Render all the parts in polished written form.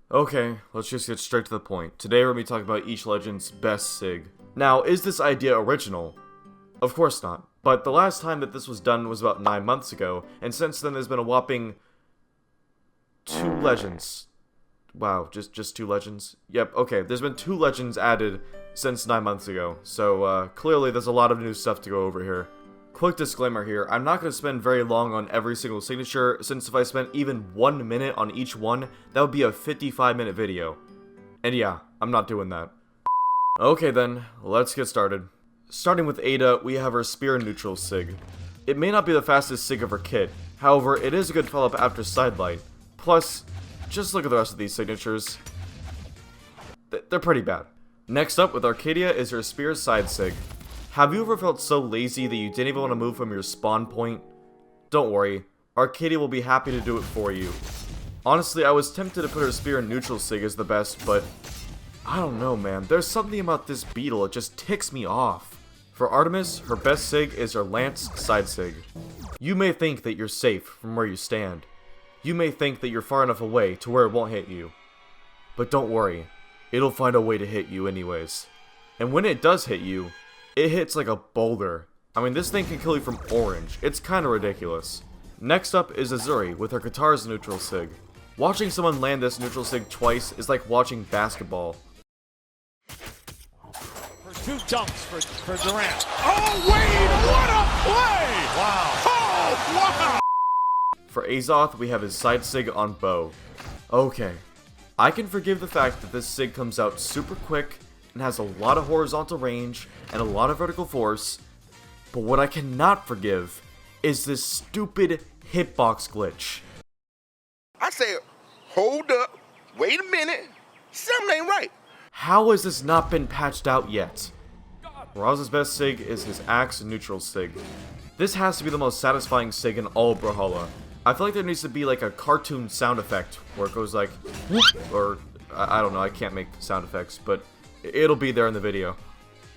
Okay, let's just get straight to the point. Today we're going to be talking about each legend's best sig. Now, is this idea original? Of course not. But the last time that this was done was about 9 months ago, and since then there's been a whopping 2 legends. Wow, just 2 legends? Yep, okay, there's been 2 legends added since 9 months ago, so clearly there's a lot of new stuff to go over here. Quick disclaimer here, I'm not going to spend very long on every single signature, since if I spent even 1 minute on each one, that would be a 55-minute video. And yeah, I'm not doing that. Okay then, let's get started. Starting with Ada, we have her Spear Neutral Sig. It may not be the fastest sig of her kit, however, it is a good follow-up after Sidelight. Plus, just look at the rest of these signatures. They're pretty bad. Next up with Arcadia is her Spear Side Sig. Have you ever felt so lazy that you didn't even want to move from your spawn point? Don't worry, Arcadia will be happy to do it for you. Honestly, I was tempted to put her Spear Neutral Sig as the best, but I don't know, man. There's something about this beetle, it just ticks me off. For Artemis, her best sig is her Lance Side Sig. You may think that you're safe from where you stand. You may think that you're far enough away to where it won't hit you. But don't worry, it'll find a way to hit you anyways. And when it does hit you, it hits like a boulder. I mean, this thing can kill you from orange. It's kinda ridiculous. Next up is Azuri with her Guitar's Neutral Sig. Watching someone land this Neutral Sig twice is like watching basketball. For 2 dunks for Durant. Oh, Wade, what a play! Wow. Oh, wow! For Azoth, we have his Side Sig on Bow. Okay, I can forgive the fact that this Sig comes out super quick and has a lot of horizontal range and a lot of vertical force, but what I cannot forgive is this stupid hitbox glitch. I say, hold up, wait a minute, something ain't right. How has this not been patched out yet? Raz's best sig is his Axe Neutral Sig. This has to be the most satisfying sig in all of Brawlhalla. I feel like there needs to be like a cartoon sound effect where it goes like, whoop, or I don't know, I can't make sound effects, but it'll be there in the video.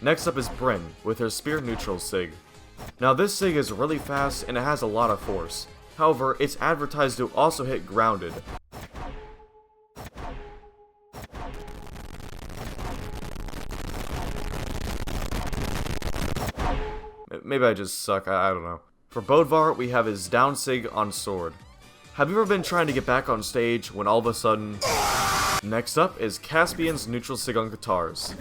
Next up is Bryn with her Spear Neutral Sig. Now this sig is really fast and it has a lot of force. However, it's advertised to also hit grounded. Maybe I just suck, I don't know. For Bodvar, we have his down sig on Sword. Have you ever been trying to get back on stage when all of a sudden... Next up is Caspian's Neutral Sig on Guitars.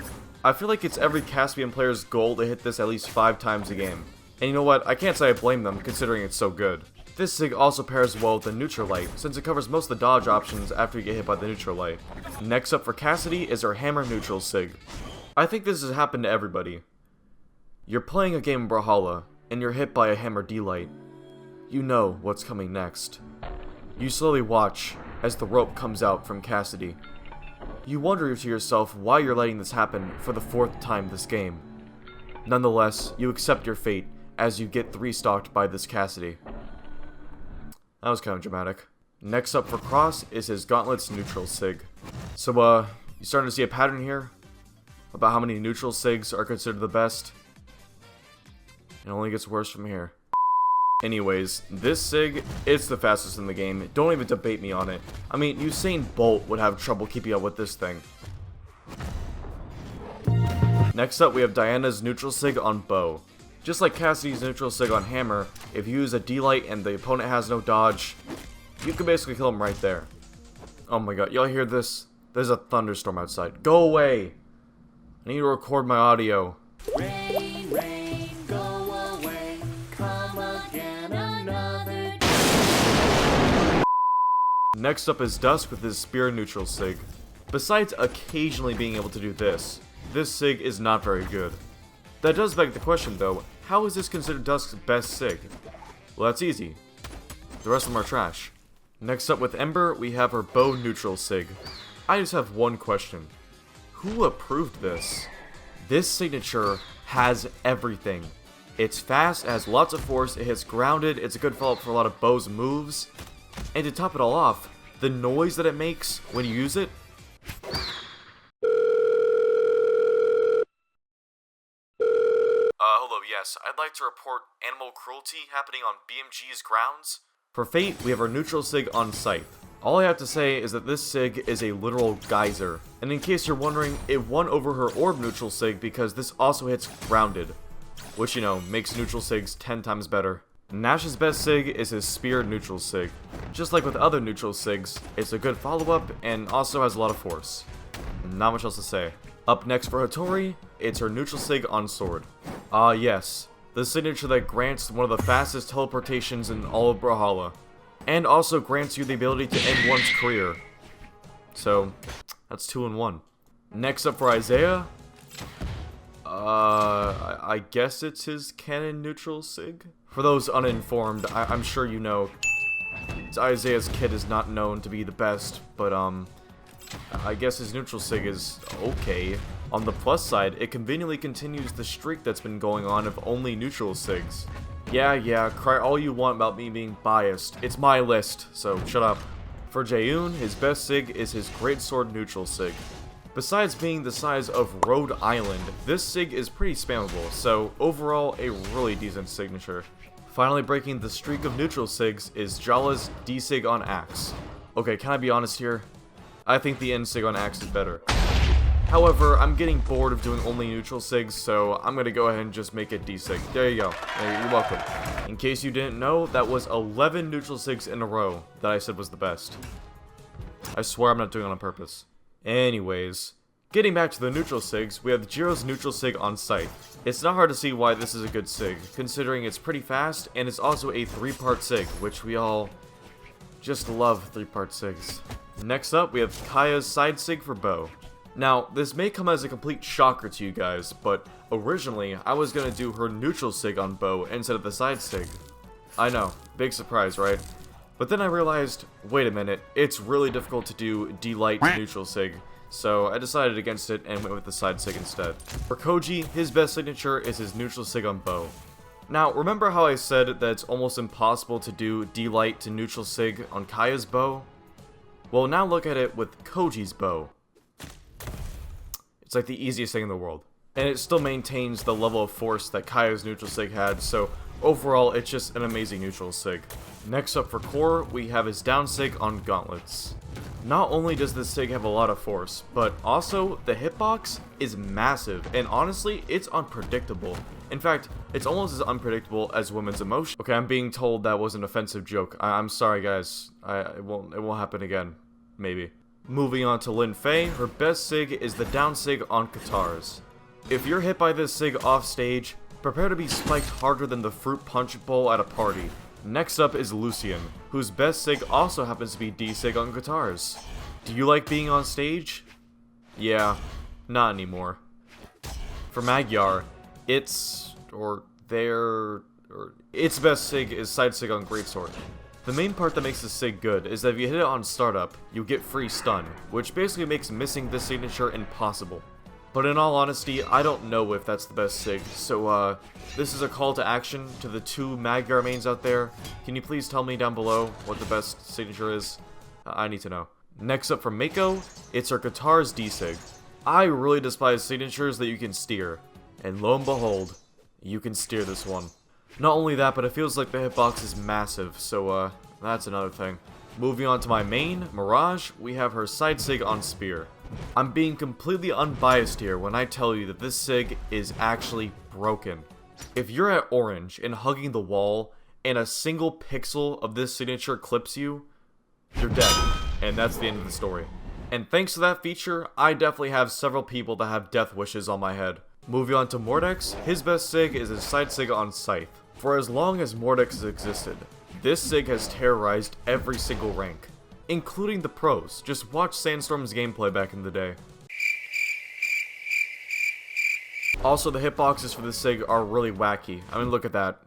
I feel like it's every Caspian player's goal to hit this at least 5 times a game. And you know what, I can't say I blame them considering it's so good. This sig also pairs well with the Neutral Light, since it covers most of the dodge options after you get hit by the Neutral Light. Next up for Cassidy is her Hammer Neutral Sig. I think this has happened to everybody. You're playing a game in Brawlhalla, and you're hit by a Hammer D-Light. You know what's coming next. You slowly watch as the rope comes out from Cassidy. You wonder to yourself why you're letting this happen for the 4th time this game. Nonetheless, you accept your fate as you get 3-stocked by this Cassidy. That was kind of dramatic. Next up for Cross is his Gauntlet's Neutral Sig. So, you starting to see a pattern here? About how many neutral sigs are considered the best? It only gets worse from here. Anyways, this sig, it's the fastest in the game. Don't even debate me on it. I mean, Usain Bolt would have trouble keeping up with this thing. Next up, we have Diana's Neutral Sig on Bow. Just like Cassidy's Neutral Sig on Hammer, if you use a D-Light and the opponent has no dodge, you can basically kill him right there. Oh my god, y'all hear this? There's a thunderstorm outside. Go away! I need to record my audio. Rain, rain, go away, come again another day. Next up is Dusk with his Spear Neutral Sig. Besides occasionally being able to do this sig is not very good. That does beg the question though, how is this considered Dusk's best sig? Well, that's easy. The rest of them are trash. Next up with Ember, we have her Bow Neutral Sig. I just have one question. Who approved this? This signature has everything. It's fast, it has lots of force, it hits grounded, it's a good follow-up for a lot of Bow's moves. And to top it all off, the noise that it makes when you use it. Hello, yes, I'd like to report animal cruelty happening on BMG's grounds. For Fate, we have our Neutral Sig on Scythe. All I have to say is that this SIG is a literal geyser, and in case you're wondering, it won over her orb neutral SIG because this also hits grounded, which, you know, makes neutral SIGs 10 times better. Nash's best SIG is his spear neutral SIG. Just like with other neutral SIGs, it's a good follow-up and also has a lot of force. Not much else to say. Up next for Hattori, it's her neutral SIG on sword. Ah yes, the signature that grants one of the fastest teleportations in all of Brawlhalla, and also grants you the ability to end one's career. So, that's 2 in 1. Next up for Isaiah, I guess it's his canon neutral SIG? For those uninformed, I'm sure you know, Isaiah's kit is not known to be the best, but I guess his neutral SIG is okay. On the plus side, it conveniently continues the streak that's been going on of only neutral SIGs. Yeah, cry all you want about me being biased. It's my list, so shut up. For Jaeun, his best SIG is his greatsword neutral SIG. Besides being the size of Rhode Island, this SIG is pretty spammable, so overall a really decent signature. Finally breaking the streak of neutral SIGs is Jala's D-SIG on Axe. Okay, can I be honest here? I think the N-SIG on Axe is better. However, I'm getting bored of doing only neutral SIGs, so I'm gonna go ahead and just make it D-SIG. There you go. You're welcome. In case you didn't know, that was 11 neutral SIGs in a row that I said was the best. I swear I'm not doing it on purpose. Anyways, getting back to the neutral SIGs, we have Jiro's neutral SIG on Scythe. It's not hard to see why this is a good SIG, considering it's pretty fast, and it's also a 3-part SIG, which we all just love 3-part SIGs. Next up, we have Kaya's side SIG for Bow. Now, this may come as a complete shocker to you guys, but originally, I was gonna do her neutral SIG on Bow instead of the side SIG. I know, big surprise, right? But then I realized, wait a minute, it's really difficult to do D-Light neutral SIG, so I decided against it and went with the side SIG instead. For Koji, his best signature is his neutral SIG on Bow. Now, remember how I said that it's almost impossible to do D-Light to neutral SIG on Kaya's bow? Well, now look at it with Koji's bow. It's like the easiest thing in the world. And it still maintains the level of force that Kaya's neutral SIG had, so overall, it's just an amazing neutral SIG. Next up for Core, we have his down SIG on Gauntlets. Not only does this SIG have a lot of force, but also the hitbox is massive, and honestly, it's unpredictable. In fact, it's almost as unpredictable as women's emotion. Okay, I'm being told that was an offensive joke. I'm sorry, guys. It won't happen again. Maybe. Moving on to Lin Fei, her best SIG is the down SIG on Katars. If you're hit by this SIG off stage, prepare to be spiked harder than the fruit punch bowl at a party. Next up is Lucian, whose best SIG also happens to be D-SIG on Katars. Do you like being on stage? Yeah, not anymore. For Magyar, its best SIG is side SIG on Greatsword. The main part that makes the SIG good is that if you hit it on startup, you get free stun, which basically makes missing this signature impossible. But in all honesty, I don't know if that's the best SIG, so this is a call to action to the 2 Magyar mains out there. Can you please tell me down below what the best signature is? I need to know. Next up from Mako, it's her Katars D-SIG. I really despise signatures that you can steer, and lo and behold, you can steer this one. Not only that, but it feels like the hitbox is massive, so that's another thing. Moving on to my main, Mirage, we have her side SIG on Spear. I'm being completely unbiased here when I tell you that this SIG is actually broken. If you're at orange and hugging the wall, and a single pixel of this signature clips you, you're dead. And that's the end of the story. And thanks to that feature, I definitely have several people that have death wishes on my head. Moving on to Mordex, his best SIG is his side SIG on Scythe. For as long as Mordex has existed, this SIG has terrorized every single rank, including the pros. Just watch Sandstorm's gameplay back in the day. Also, the hitboxes for this SIG are really wacky. I mean, look at that.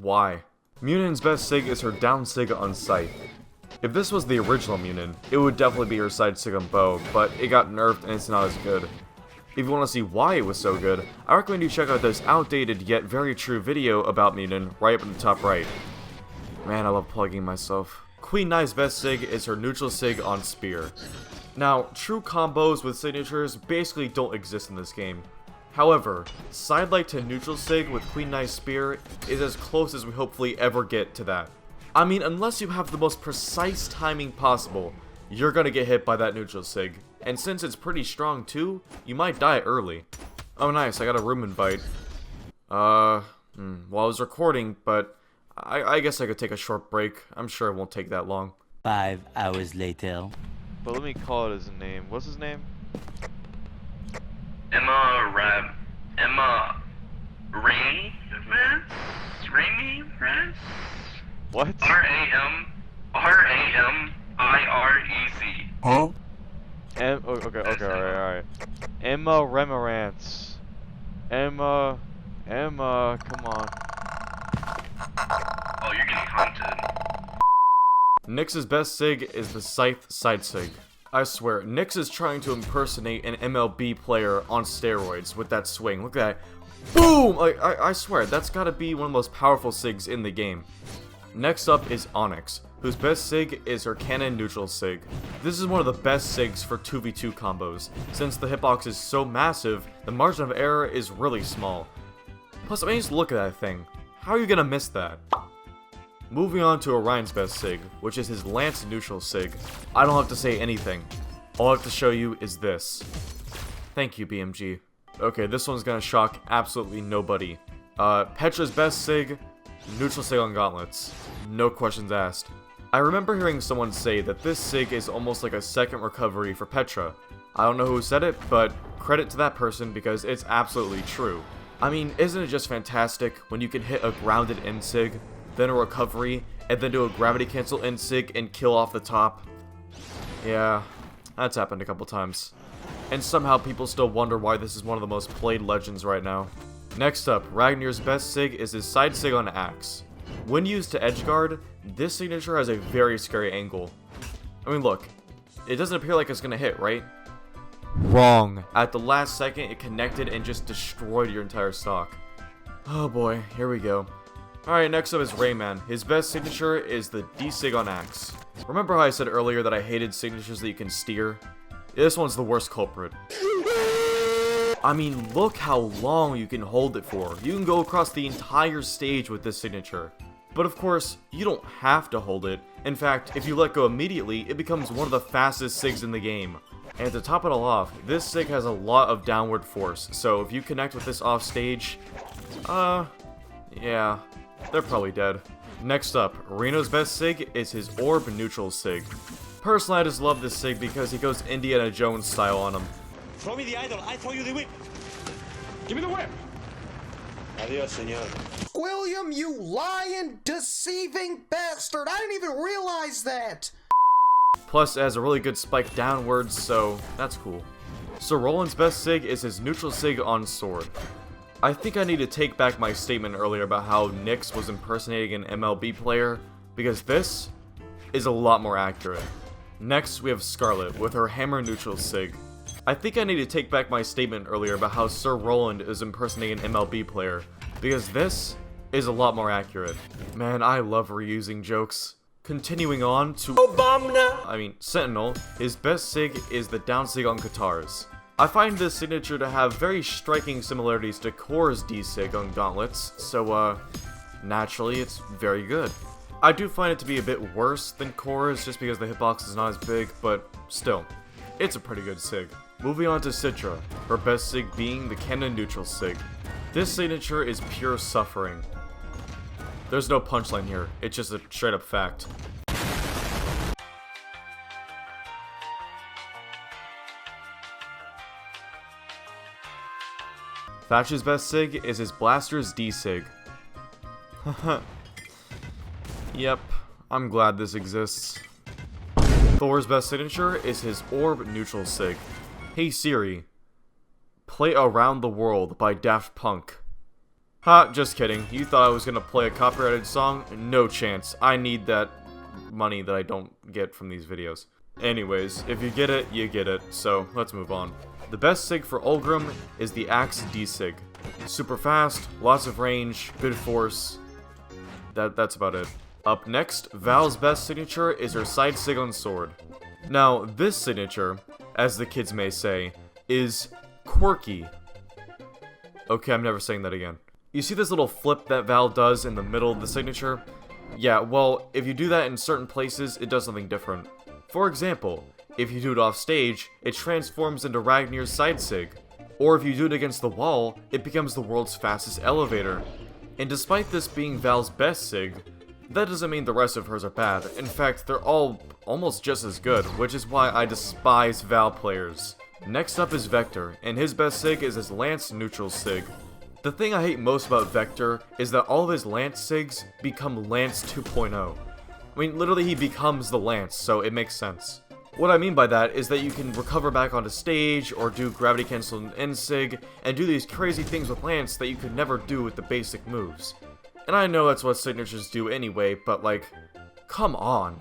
Why? Munin's best SIG is her down SIG on Scythe. If this was the original Munin, it would definitely be her side SIG on Bow, but it got nerfed and it's not as good. If you want to see why it was so good, I recommend you check out this outdated yet very true video about Munin right up in the top right. Man, I love plugging myself. Queen Nai's best SIG is her neutral SIG on Spear. Now, true combos with signatures basically don't exist in this game. However, sidelight to neutral SIG with Queen Nai's Spear is as close as we hopefully ever get to that. I mean, unless you have the most precise timing possible, you're gonna get hit by that neutral sig. And since it's pretty strong too, you might die early. Oh nice, I got a room invite. Well, I was recording, but I guess I could take a short break. I'm sure it won't take that long. 5 hours later. But let me call it his name. What's his name? Emma Rainy? What? R-A-M-I-R-E-C. Okay, alright. Emma Remarance. Emma, come on. Oh, you're getting haunted. Nyx's best sig is the Scythe side sig. I swear, Nyx is trying to impersonate an MLB player on steroids with that swing. Look at that. Boom! I swear, that's gotta be one of the most powerful sigs in the game. Next up is Onyx, whose best sig is her cannon neutral sig. This is one of the best sigs for 2v2 combos. Since the hitbox is so massive, the margin of error is really small. Plus, I mean, just look at that thing. How are you gonna miss that? Moving on to Orion's best sig, which is his lance neutral sig. I don't have to say anything. All I have to show you is this. Thank you, BMG. Okay, this one's gonna shock absolutely nobody. Petra's best sig, neutral sig on gauntlets. No questions asked. I remember hearing someone say that this sig is almost like a second recovery for Petra. I don't know who said it, but credit to that person because it's absolutely true. I mean, isn't it just fantastic when you can hit a grounded end sig, then a recovery, and then do a gravity cancel end sig and kill off the top? Yeah, that's happened a couple times. And somehow people still wonder why this is one of the most played legends right now. Next up, Ragnar's best sig is his side sig on Axe. When used to edgeguard, this signature has a very scary angle. I mean look, it doesn't appear like it's gonna hit, right? Wrong. At the last second, it connected and just destroyed your entire stock. Oh boy, here we go. Alright, next up is Rayman. His best signature is the D-Sig on Axe. Remember how I said earlier that I hated signatures that you can steer? This one's the worst culprit. I mean, look how long you can hold it for. You can go across the entire stage with this signature. But of course, you don't have to hold it. In fact, if you let go immediately, it becomes one of the fastest SIGs in the game. And to top it all off, this SIG has a lot of downward force, so if you connect with this off stage, yeah, they're probably dead. Next up, Reno's best SIG is his Orb neutral SIG. Personally, I just love this SIG because he goes Indiana Jones style on him. Throw me the idol, I throw you the whip. Give me the whip. Adios, senor. William, you lying, deceiving bastard! I didn't even realize that! Plus, it has a really good spike downwards, so that's cool. Sir Roland's best SIG is his neutral SIG on sword. I think I need to take back my statement earlier about how Nyx was impersonating an MLB player, because this is a lot more accurate. Next, we have Scarlet with her hammer neutral SIG. I think I need to take back my statement earlier about how Sir Roland is impersonating an MLB player, because this is a lot more accurate. Man, I love reusing jokes. Continuing on to Sentinel, his best SIG is the down SIG on guitars. I find this signature to have very striking similarities to Kor's D-Sig on gauntlets, so naturally it's very good. I do find it to be a bit worse than Kor's just because the hitbox is not as big, but still, it's a pretty good SIG. Moving on to Citra, her best SIG being the cannon neutral SIG. This signature is pure suffering. There's no punchline here, it's just a straight up fact. Thatch's best SIG is his Blaster's D-Sig. Yep, I'm glad this exists. Thor's best signature is his Orb neutral SIG. Hey Siri, play Around the World by Daft Punk. Ha, just kidding. You thought I was gonna play a copyrighted song? No chance. I need that money that I don't get from these videos. Anyways, if you get it, you get it, so let's move on. The best SIG for Ulgrim is the Axe D-Sig. Super fast, lots of range, good force. That's about it. Up next, Val's best signature is her side SIG on sword. Now, this signature, as the kids may say, is quirky. Okay, I'm never saying that again. You see this little flip that Val does in the middle of the signature? Yeah, well, if you do that in certain places, it does something different. For example, if you do it off stage, it transforms into Ragnar's side sig. Or if you do it against the wall, it becomes the world's fastest elevator. And despite this being Val's best sig, that doesn't mean the rest of hers are bad. In fact, they're all almost just as good, which is why I despise Val players. Next up is Vector, and his best sig is his Lance neutral sig. The thing I hate most about Vector is that all of his Lance sigs become Lance 2.0. I mean, literally he becomes the Lance, so it makes sense. What I mean by that is that you can recover back onto stage, or do gravity cancel and end sig, and do these crazy things with Lance that you could never do with the basic moves. And I know that's what signatures do anyway, but like, come on.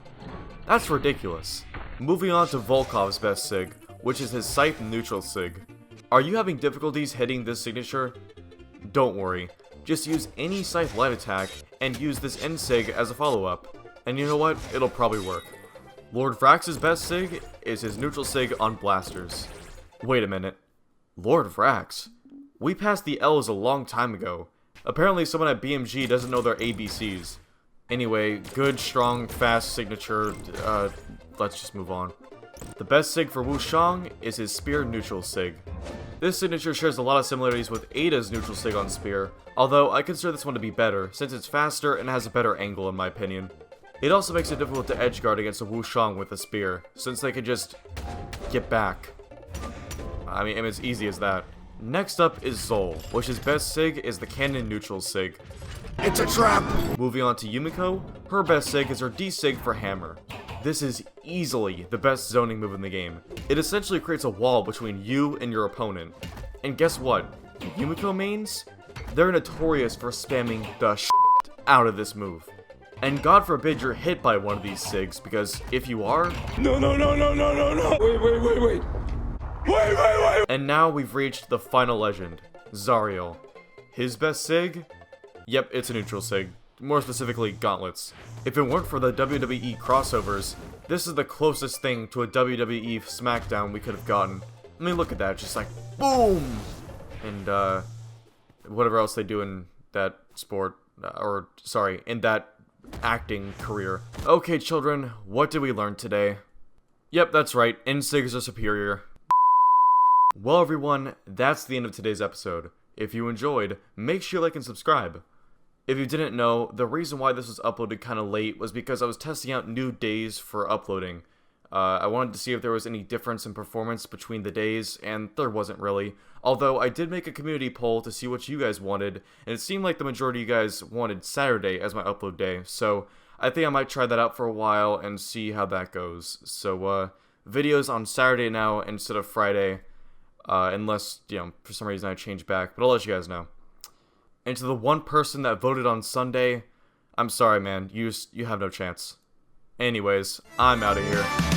That's ridiculous. Moving on to Volkov's best sig, which is his Scythe neutral sig. Are you having difficulties hitting this signature? Don't worry, just use any Scythe light attack and use this end sig as a follow-up. And you know what? It'll probably work. Lord Vrax's best sig is his neutral sig on blasters. Wait a minute. Lord Vrax? We passed the L's a long time ago. Apparently someone at BMG doesn't know their ABCs. Anyway, good, strong, fast signature, let's just move on. The best sig for Wu Shang is his Spear neutral sig. This signature shares a lot of similarities with Ada's neutral sig on Spear, although I consider this one to be better, since it's faster and has a better angle in my opinion. It also makes it difficult to edgeguard against a Wu Shang with a Spear, since they can just get back. I mean, it's easy as that. Next up is Zol, which his best sig is the Cannon neutral sig. It's a trap! Moving on to Yumiko, her best sig is her D sig for Hammer. This is easily the best zoning move in the game. It essentially creates a wall between you and your opponent. And guess what? Yumiko mains? They're notorious for spamming the shit out of this move. And God forbid you're hit by one of these sigs, because if you are... No. Wait. Wait. And now we've reached the final legend, Zariel. His best sig? Yep, it's a neutral sig. More specifically, gauntlets. If it weren't for the WWE crossovers, this is the closest thing to a WWE SmackDown we could have gotten. I mean, look at that, just like, boom! And, whatever else they do in that sport, in that acting career. Okay, children, what did we learn today? Yep, that's right, N-Sigs are superior. Well, everyone, that's the end of today's episode. If you enjoyed, make sure you like and subscribe. If you didn't know, the reason why this was uploaded kind of late was because I was testing out new days for uploading. I wanted to see if there was any difference in performance between the days, and there wasn't really. Although, I did make a community poll to see what you guys wanted, and it seemed like the majority of you guys wanted Saturday as my upload day, so I think I might try that out for a while and see how that goes. So, videos on Saturday now instead of Friday, unless, for some reason I change back, but I'll let you guys know. And to the one person that voted on Sunday, I'm sorry, man, you have no chance. Anyways, I'm out of here.